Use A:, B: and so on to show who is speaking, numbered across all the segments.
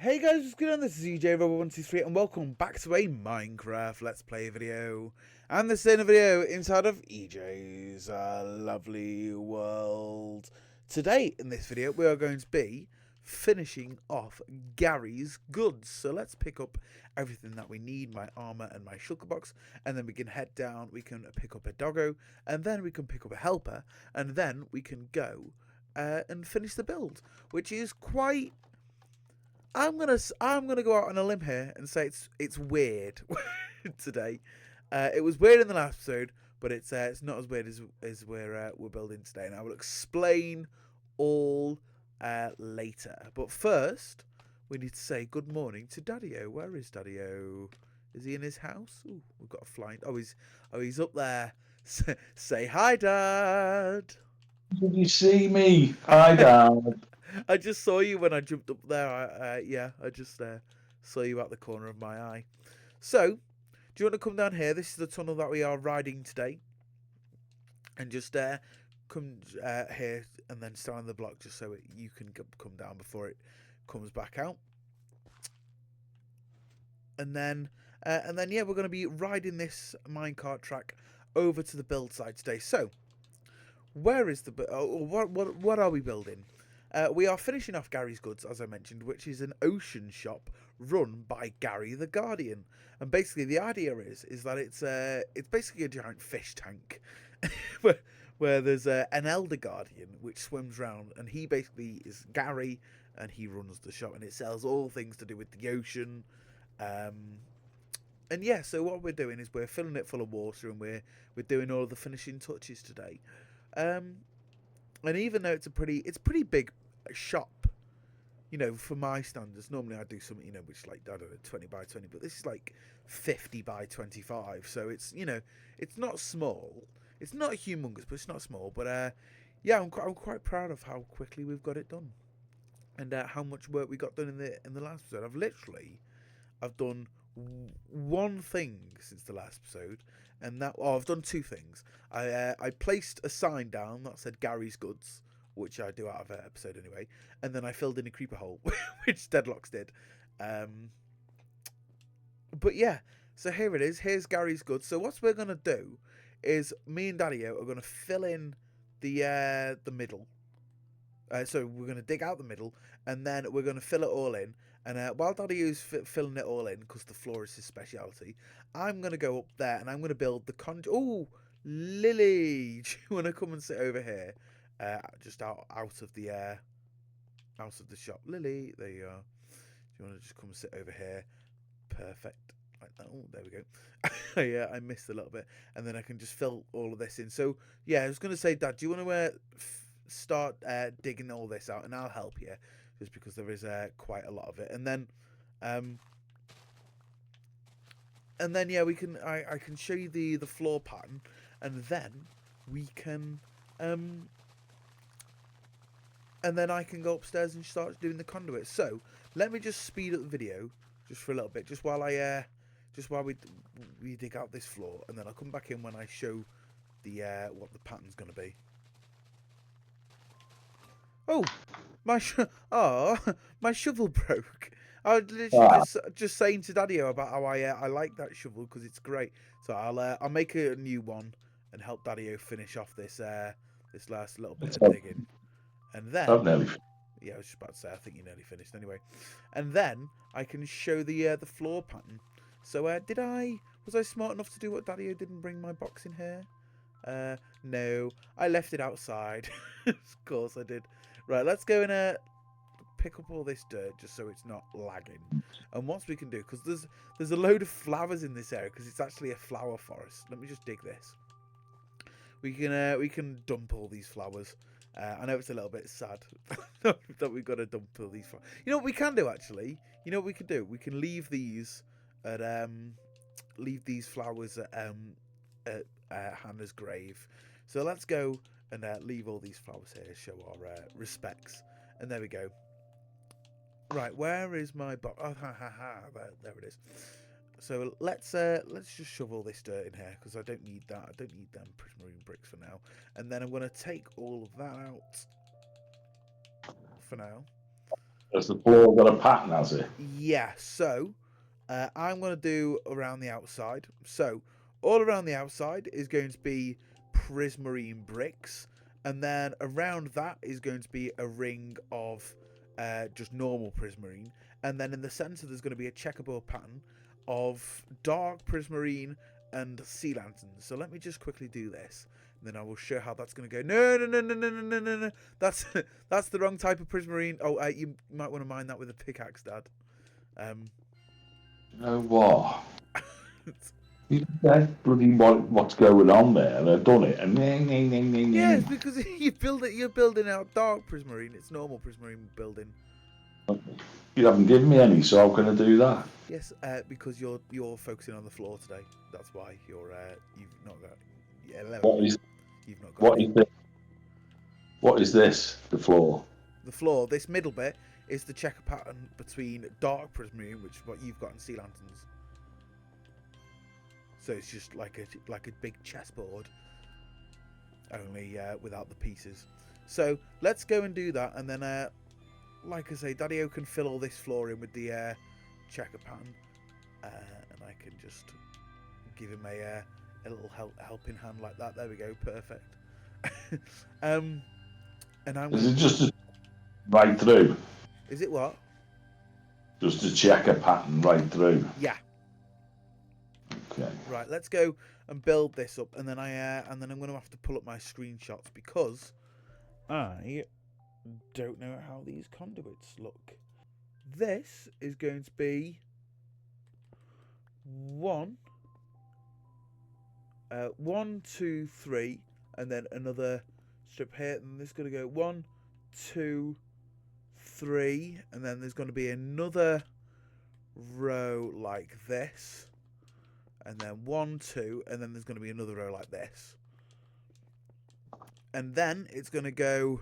A: Hey guys, what's going on? This is EJ123 and welcome back to a Minecraft Let's Play video. And this is a video inside of EJ's lovely world. Today in this video we are going to be finishing off Gary's goods. So let's pick up everything that we need, my armor and my shulker box, and then we can head down, we can pick up a doggo, and then we can pick up a helper, and then we can go and finish the build, which is quite... I'm gonna go out on a limb here and say it's weird today. It was weird in the last episode, but it's not as weird as we're building today, and I will explain all later. But first, we need to say good morning to Daddy-O. Where is Daddy-O? Is he in his house? Ooh, we've got a flying. He's up there. Say hi, Dad.
B: Did you see me? Hi, Dad.
A: I just saw you when I jumped up there. Yeah, I just saw you out the corner of my eye. So, do you want to come down here? This is the tunnel that we are riding today. And just come here and then stand on the block just so you can come down before it comes back out. And then yeah, we're going to be riding this minecart track over to the build site today. So, where is the... what are we building? We are finishing off Gary's Goods, as I mentioned, which is an ocean shop run by Gary the Guardian. And basically, the idea is that it's basically a giant fish tank, where there's an Elder Guardian which swims around, and he basically is Gary, and he runs the shop, and it sells all things to do with the ocean. And yeah, so what we're doing is we're filling it full of water, and we're doing all of the finishing touches today. And even though it's pretty big shop, you know, for my standards. Normally I do something, you know, which is like, I don't know, 20 by 20, but this is like 50 by 25. So it's, you know, it's not small. It's not humongous, but it's not small. But yeah, I'm quite proud of how quickly we've got it done, and how much work we got done in the last episode. I've done one thing since the last episode, and I've done two things. I placed a sign down that said Gary's Goods, which I do out of an episode anyway, and then I filled in a creeper hole, which Deadlocks did. But yeah, so here it is. Here's Gary's Goods. So what we're gonna do is me and Daddy-O are gonna fill in the middle. So we're going to dig out the middle, and then we're going to fill it all in. And while Daddy-O's filling it all in, because the floor is his speciality, I'm going to go up there, and I'm going to build the Oh, Lily! Do you want to come and sit over here? Just out of the shop. Lily, there you are. Do you want to just come and sit over here? Perfect. Like that. Oh, there we go. Yeah, I missed a little bit. And then I can just fill all of this in. So, yeah, I was going to say, Dad, do you want to start digging all this out, and I'll help you, just because there is quite a lot of it. And then yeah, we can I can show you the floor pattern, and then we can and then I can go upstairs and start doing the conduit. So let me just speed up the video just for a little bit, just while we dig out this floor, and then I'll come back in when I show the what the pattern's going to be. Oh, my shovel broke. I was literally just saying to Daddy-O about how I like that shovel because it's great. So I'll make a new one and help Daddy-O finish off this this last little bit of digging, and then
B: I've nearly.
A: yeah, I was just about to say I think you nearly finished anyway, and then I can show the floor pattern. So was I smart enough to do what Daddy-O didn't bring my box in here? No, I left it outside. Of course I did. Right, let's go and pick up all this dirt just so it's not lagging. And what we can do, because there's a load of flowers in this area, because it's actually a flower forest. Let me just dig this. We can dump all these flowers. I know it's a little bit sad that we've got to dump all these flowers. You know what we can do actually? You know what we can do? We can leave these at leave these flowers at Hannah's grave. So let's go and leave all these flowers here, show our respects. And there we go. Right, where is my box? Oh, there it is. So let's just shove all this dirt in here, because I don't need that. I don't need them prismarine bricks for now. And then I'm going to take all of that out for now.
B: Has the floor got a pattern, has it?
A: Yeah, so I'm going to do around the outside. So all around the outside is going to be prismarine bricks, and then around that is going to be a ring of just normal prismarine, and then in the center there's going to be a checkerboard pattern of dark prismarine and sea lanterns. So let me just quickly do this, and then I will show how that's going to go. No, no, no, no, no, no, no, no, no. That's the wrong type of prismarine. Oh, you might want to mine that with a pickaxe, Dad.
B: You know what? You know bloody what's going on there. They've done it. And
A: Yeah, it's because you're building out dark prismarine. It's normal prismarine building.
B: you haven't given me any, so how can I do that?
A: Yes, because you're focusing on the floor today. That's why you've not got
B: What is
A: you've not got
B: what
A: any.
B: is this? What is this? The floor.
A: The floor. This middle bit is the checker pattern between dark prismarine, which is what you've got in sea lanterns. So it's just like a big chessboard, only without the pieces. So let's go and do that, and then like I say, Daddy-O can fill all this floor in with the checker pattern, and I can just give him a little helping hand like that. There we go, perfect. And I'm.
B: Is it just right through?
A: Is it what?
B: Just a checker pattern right through.
A: Yeah.
B: Okay.
A: Right. Let's go and build this up, and then I'm going to have to pull up my screenshots because I don't know how these conduits look. This is going to be 1, 2, 3, and then another strip here, and this is going to go 1, 2, 3, and then there's going to be another row like this, and then 1, 2, and then there's going to be another row like this, and then it's going to go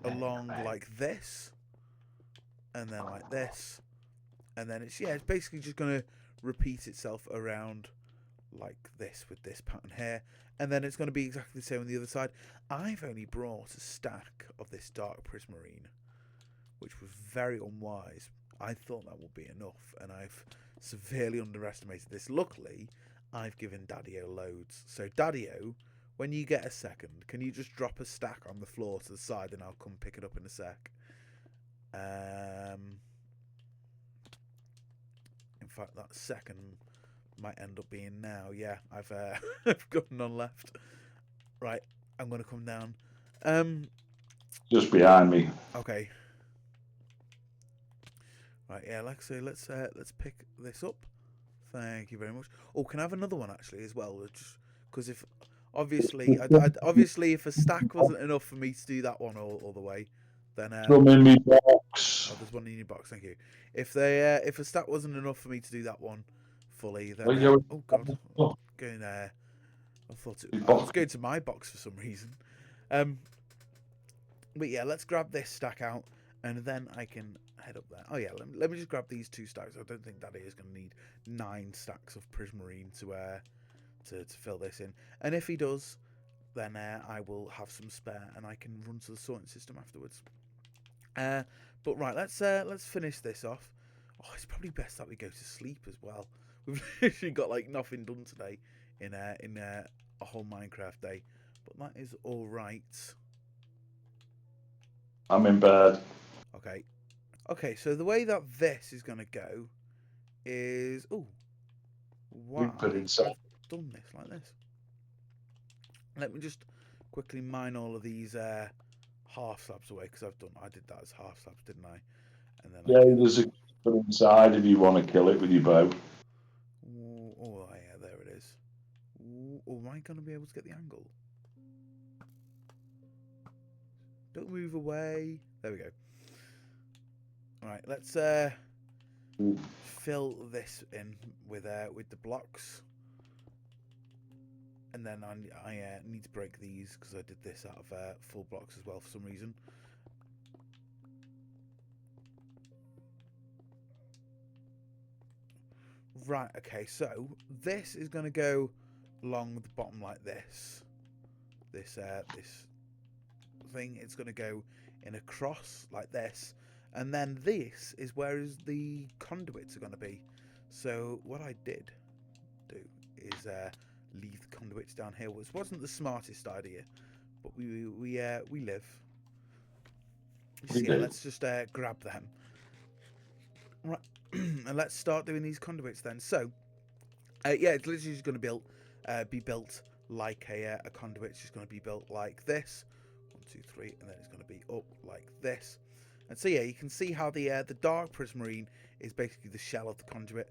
A: along like this, and then like this, and then it's basically just going to repeat itself around like this with this pattern here, and then it's going to be exactly the same on the other side. I've only brought a stack of this dark prismarine, which was very unwise. I thought that would be enough, and I've severely underestimated this. Luckily, I've given Daddy-O loads. So Daddy-O, when you get a second, can you just drop a stack on the floor to the side, and I'll come pick it up in a sec. In fact, that second might end up being now. Yeah, I've I've got none left. Right, I'm gonna come down.
B: Just behind me.
A: Okay. Right, yeah, like I say, let's pick this up. Thank you very much. Oh, can I have another one actually as well? Just because if obviously, obviously, if a stack wasn't enough for me to do that one all the way, then
B: Come in me box.
A: oh, there's one in your box. Thank you. If a stack wasn't enough for me to do that one fully, then oh god, going there. I thought I was going to my box for some reason. But yeah, let's grab this stack out, and then I can head up there. Oh yeah, let me just grab these 2 stacks. I don't think Daddy is going to need 9 stacks of prismarine to fill this in. And if he does, then I will have some spare, and I can run to the sorting system afterwards. But right, let's finish this off. Oh, it's probably best that we go to sleep as well. We've literally got like nothing done today in a whole Minecraft day, but that is all right.
B: I'm in bed.
A: Okay. So the way that this is gonna go is why
B: put inside.
A: I've done this like this. Let me just quickly mine all of these half slabs away because I did that as half slabs, didn't I? And then
B: There's a put inside if you want to kill it with your bow.
A: Oh yeah, there it is. Am I gonna be able to get the angle? Don't move away. There we go. Alright, let's fill this in with the blocks. And then I need to break these because I did this out of full blocks as well for some reason. Right, okay, so this is going to go along the bottom like this. This thing, it's going to go in a cross like this, and then this is where the conduits are going to be. So what I did do is leave the conduits down here, which wasn't the smartest idea, but we live. So yeah, let's just grab them. Right, and let's start doing these conduits then. So yeah, it's literally just going to be built like a conduit. It's just going to be built like this. 1, 2, 3, and then it's going to be up like this. And so yeah, you can see how the dark prismarine is basically the shell of the conduit,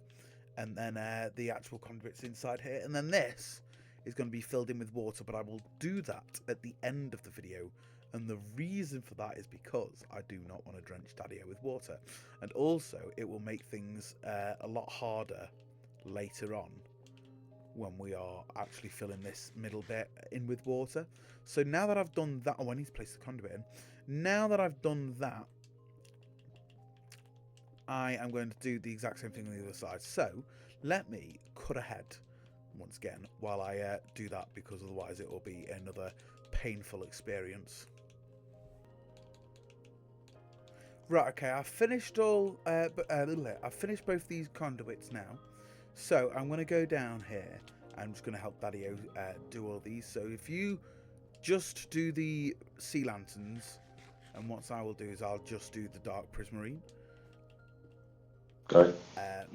A: and then the actual conduit's inside here, and then this is going to be filled in with water, but I will do that at the end of the video. And the reason for that is because I do not want to drench Daddy-O with water, and also it will make things a lot harder later on when we are actually filling this middle bit in with water. So now that I've done that, I need to place the conduit in. Now that I've done that, I am going to do the exact same thing on the other side. So let me cut ahead once again while I do that, because otherwise it will be another painful experience. Right, okay, I've finished I've finished both these conduits now. So I'm going to go down here. I'm just going to help Daddy-O do all these. So if you just do the sea lanterns, and what I will do is I'll just do the dark prismarine.
B: Okay.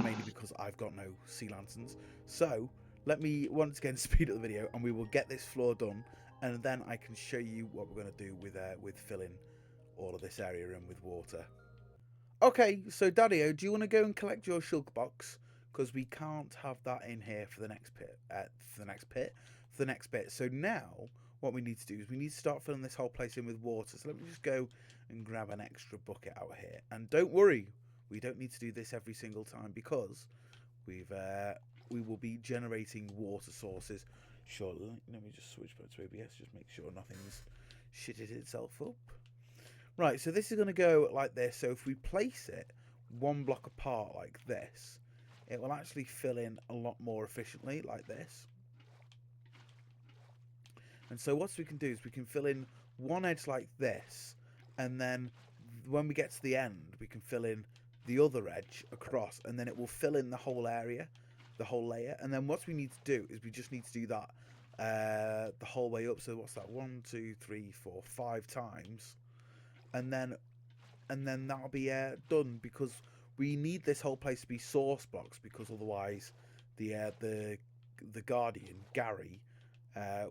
A: Mainly because I've got no sea lanterns. So let me once again speed up the video, and we will get this floor done, and then I can show you what we're going to do with filling all of this area in with water. Okay, so Daddy-O, do you want to go and collect your shulk box? Because we can't have that in here for the next bit. So now what we need to do is we need to start filling this whole place in with water. So let me just go and grab an extra bucket out here. And don't worry, we don't need to do this every single time, because we will be generating water sources. Sure, let me just switch back to OBS, just make sure nothing's shitted itself up. Right, so this is going to go like this. So if we place it one block apart like this, it will actually fill in a lot more efficiently like this. And so what we can do is we can fill in one edge like this, and then when we get to the end, we can fill in the other edge across, and then it will fill in the whole area, the whole layer. And then what we need to do is we just need to do that the whole way up. So what's that? 1, 2, 3, 4, 5 times. And then that'll be done, because we need this whole place to be source blocks, because otherwise the Guardian, Gary,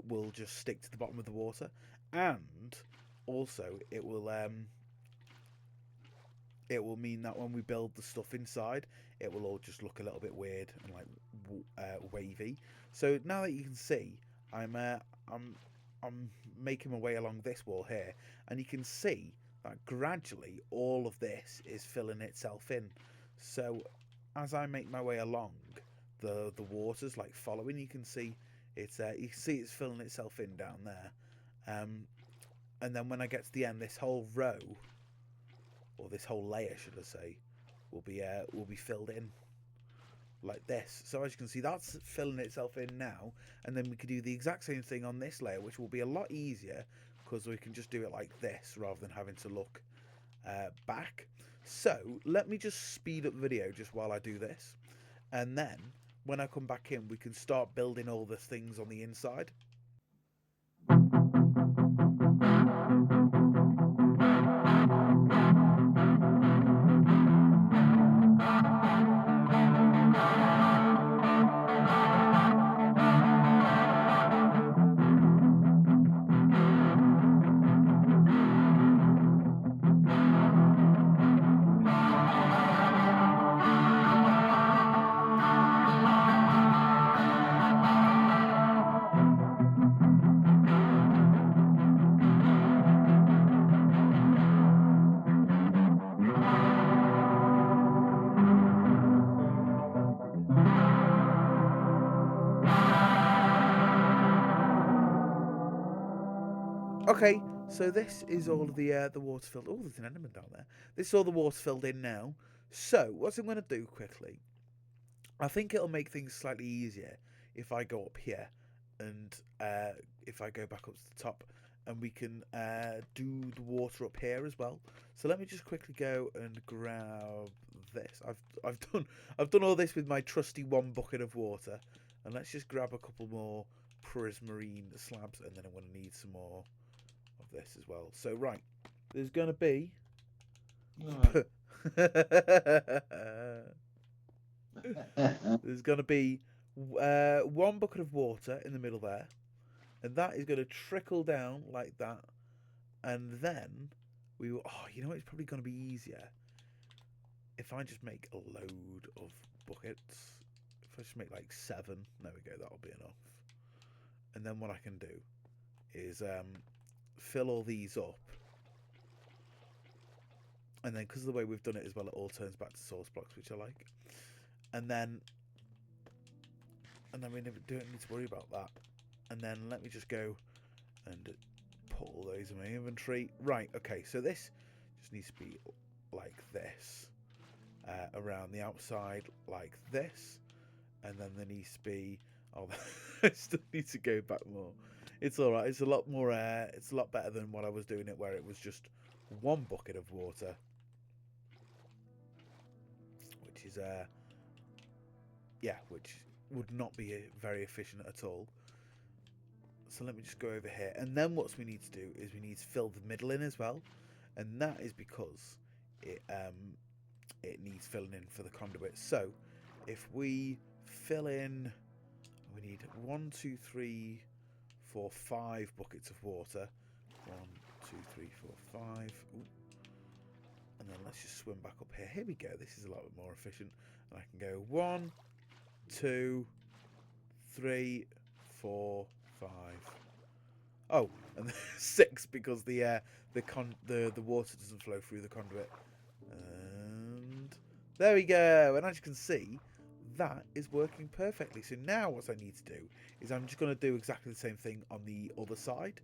A: will just stick to the bottom of the water. And also it will mean that when we build the stuff inside, it will all just look a little bit weird and like wavy. So now that you can see, I'm making my way along this wall here, and you can see that gradually all of this is filling itself in. So as I make my way along, the water's like following. You can see it's filling itself in down there, and then when I get to the end, this whole row, or this whole layer should I say, will be filled in like this. So as you can see, that's filling itself in now, and then we could do the exact same thing on this layer, which will be a lot easier, because we can just do it like this rather than having to look back. So let me just speed up the video just while I do this, and then when I come back in, we can start building all the things on the inside. Okay, so this is all of the water filled. Oh, there's an enderman down there. This is all the water filled in now. So what I'm going to do quickly, I think it'll make things slightly easier if I go up here, and if I go back up to the top and we can do the water up here as well. So let me just quickly go and grab this. I've done all this with my trusty 1 bucket of water, and let's just grab a couple more prismarine slabs, and then I'm going to need some more of this as well. So right, there's going to be there's going to be 1 bucket of water in the middle there, and that is going to trickle down like that, and then we will, oh, you know what, it's probably going to be easier if I just make a load of buckets. If I just make like 7, there we go, that'll be enough. And then what I can do is fill all these up, and then because of the way we've done it as well, it all turns back to source blocks, which I like. And then we don't need to worry about that. And then let me just go and put all those in my inventory. Right, okay, so this just needs to be like this, around the outside like this, and then there needs to be, oh, I still need to go back more. It's all right. It's a lot more. It's a lot better than what I was doing it, where it was just 1 bucket of water, which is yeah, which would not be very efficient at all. So let me just go over here, and then what we need to do is we need to fill the middle in as well, and that is because it needs filling in for the conduit. So if we fill in, we need 1, 2, 3, 4, 5 buckets of water. 1, 2, 3, 4, 5. Ooh. And then let's just swim back up here. Here we go. This is a lot more efficient. And I can go 1, 2, 3, 4, 5. Oh, and 6 because the water doesn't flow through the conduit. And there we go. And as you can see, that is working perfectly. So now what I need to do is I'm just going to do exactly the same thing on the other side.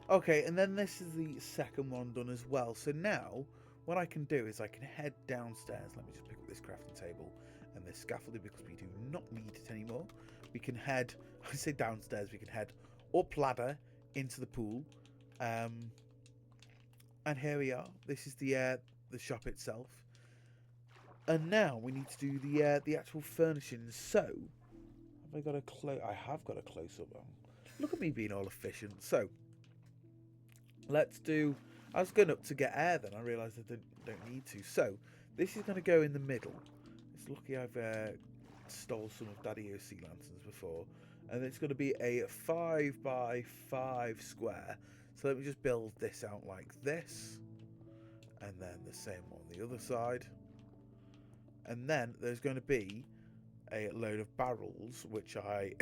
A: Okay, and then this is the second one done as well. So now what I can do is I can head downstairs. Let me just pick up this crafting table and this scaffolding because we do not need it anymore. We can head, I say downstairs, we can head up ladder into the pool. And here we are. This is the shop itself. And now we need to do the actual furnishings. So, have I got a close? I have got a close-up. Look at me being all efficient. So, let's do. I was going up to get air, then I realised I don't need to. So, this is going to go in the middle. It's lucky I've stole some of Daddy O sea lanterns before, and it's going to be a 5 by 5 square. So let me just build this out like this, and then the same on the other side. And then there's going to be a load of barrels, which I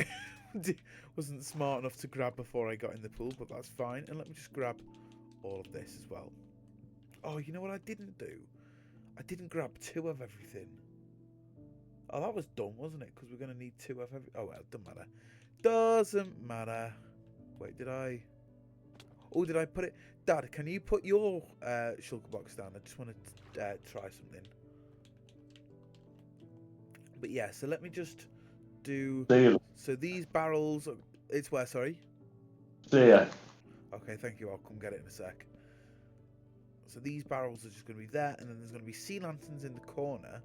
A: wasn't smart enough to grab before I got in the pool, but that's fine. And let me just grab all of this as well. Oh, you know what I didn't do? I didn't grab 2 of everything. Oh, that was dumb, wasn't it? Because we're going to need 2 of everything. Oh, well, doesn't matter. Doesn't matter. Wait, did I... Oh, did I put it... Dad, can you put your shulker box down? I just want to try something. But yeah, so let me just do... So these barrels... It's where, sorry?
B: There.
A: Okay, thank you. I'll come get it in a sec. So these barrels are just going to be there, and then there's going to be sea lanterns in the corner,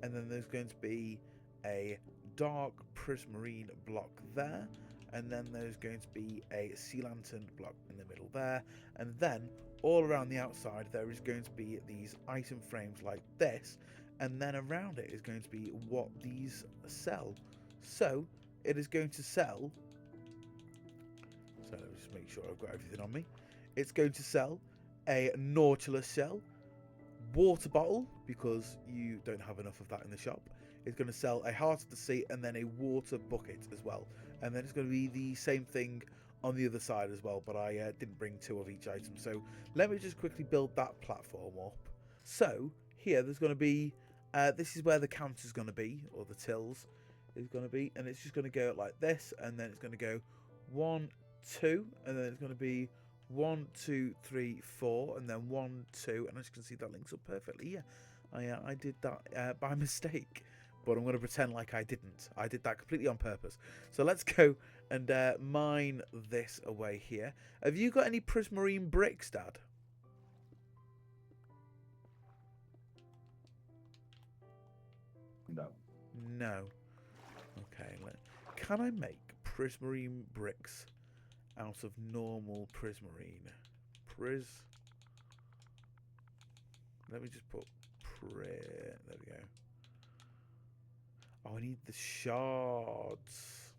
A: and then there's going to be a dark prismarine block there, and then there's going to be a sea lantern block in the middle there, and then all around the outside there is going to be these item frames like this, and then around it is going to be what these sell. So it is going to sell, so let me just make sure I've got everything on me. It's going to sell a Nautilus shell, water bottle, because you don't have enough of that in the shop. It's going to sell a Heart of the Sea, and then a water bucket as well. And then it's going to be the same thing on the other side as well, but I didn't bring 2 of each item. So let me just quickly build that platform up. So here there's going to be, this is where the counter's going to be, or the tills is going to be, and it's just going to go like this, and then it's going to go 1, 2, and then it's going to be 1, 2, 3, 4, and then 1, 2, and as you can see that links up perfectly. Yeah, I did that by mistake, but I'm going to pretend like I didn't. I did that completely on purpose. So let's go and mine this away here. Have you got any prismarine bricks, Dad?
B: No.
A: No. Okay. Can I make prismarine bricks out of normal prismarine? Let me just put there we go. Oh, I need the shards.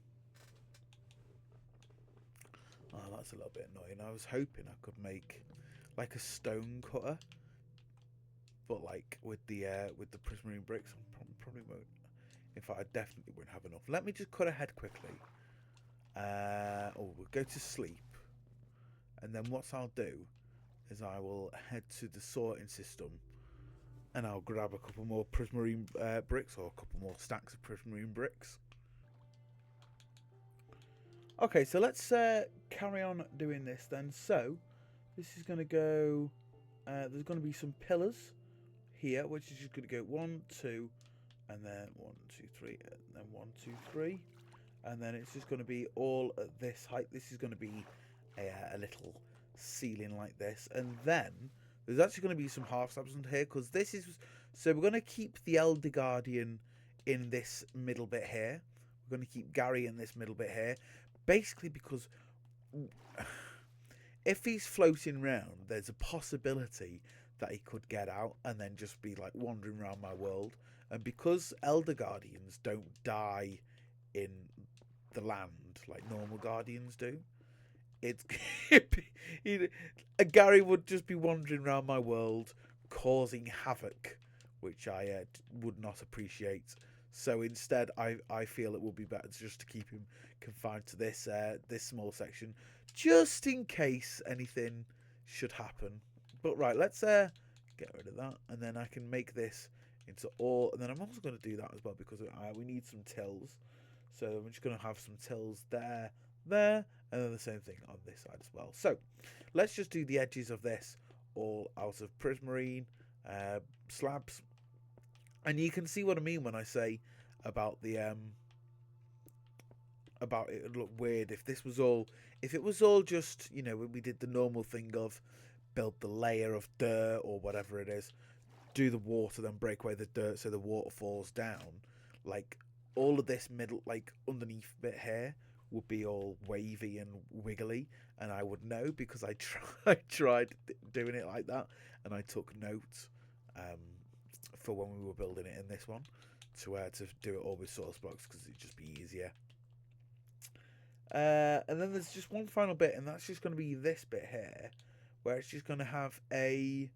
A: Oh, that's a little bit annoying. I was hoping I could make like a stone cutter, but like with the prismarine bricks, I probably won't. In fact, I definitely won't have enough. Let me just cut ahead quickly. We'll go to sleep, and then what I'll do is I will head to the sorting system, and I'll grab a couple more prismarine bricks, or a couple more stacks of prismarine bricks. Okay, so let's carry on doing this then. So this is going to go. There's going to be some pillars here, which is just going to go 1, 2, and then 1, 2, 3, and then 1, 2, 3, and then it's just going to be all at this height. This is going to be a little ceiling like this, and then there's actually going to be some half slabs under here, because this is, so we're going to keep the Elder Guardian in this middle bit here. We're going to keep Gary in this middle bit here, basically because if he's floating around, there's a possibility that he could get out and then just be like wandering around my world. And because Elder Guardians don't die in the land like normal Guardians do, it's Gary would just be wandering around my world causing havoc, which I would not appreciate. So instead, I feel it would be better just to keep him confined to this this small section, just in case anything should happen. But right, let's get rid of that, and then I can make this into all. And then I'm also going to do that as well, because we need some tills. So I'm just going to have some tills there, and then the same thing on this side as well. So let's just do the edges of this all out of prismarine slabs, and you can see what I mean when I say about the about it would look weird if this was all, if it was all just, you know, when we did the normal thing of build the layer of dirt or whatever it is, do the water, then break away the dirt so the water falls down, like all of this middle, like underneath bit here, would be all wavy and wiggly, and I would know because I tried doing it like that, and I took notes for when we were building it in this one to do it all with source blocks, because it'd just be easier. And then there's just one final bit, and that's just going to be this bit here, where it's just going to have a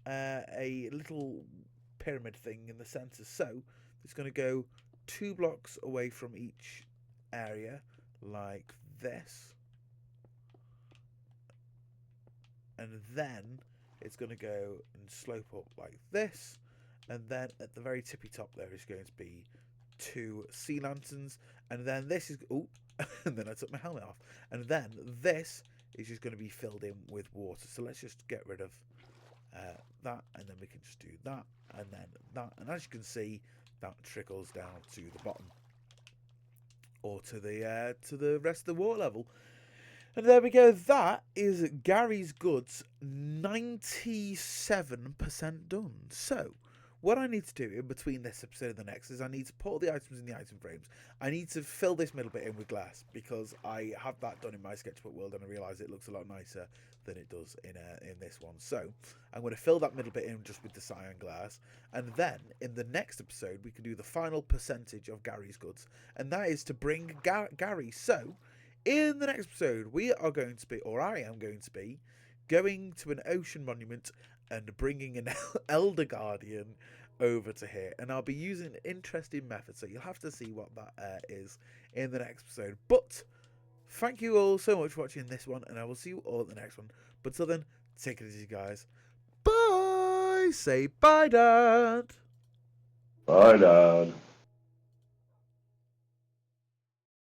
A: little pyramid thing in the center. So it's going to go 2 blocks away from each area, like this, and then it's going to go and slope up like this, and then at the very tippy top there is going to be 2 sea lanterns, and then this is and then I took my helmet off, and then this is just going to be filled in with water. So let's just get rid of that, and then we can just do that, and then that, and as you can see, that trickles down to the bottom, or to the rest of the water level. And there we go. That is Gary's Goods 97% done. So what I need to do in between this episode and the next is I need to put all the items in the item frames. I need to fill this middle bit in with glass, because I have that done in my sketchbook world, and I realise it looks a lot nicer than it does in this one. So I'm going to fill that middle bit in just with the cyan glass, and then in the next episode we can do the final percentage of Gary's Goods, and that is to bring Gary. So in the next episode we are going to be, or I am going to be, going to an ocean monument and bringing an Elder Guardian over to here, and I'll be using an interesting method, so you'll have to see what that is in the next episode. But thank you all so much for watching this one, and I will see you all in the next one. But till then, take it easy, guys. Bye. Say bye, Dad.
B: Bye, Dad.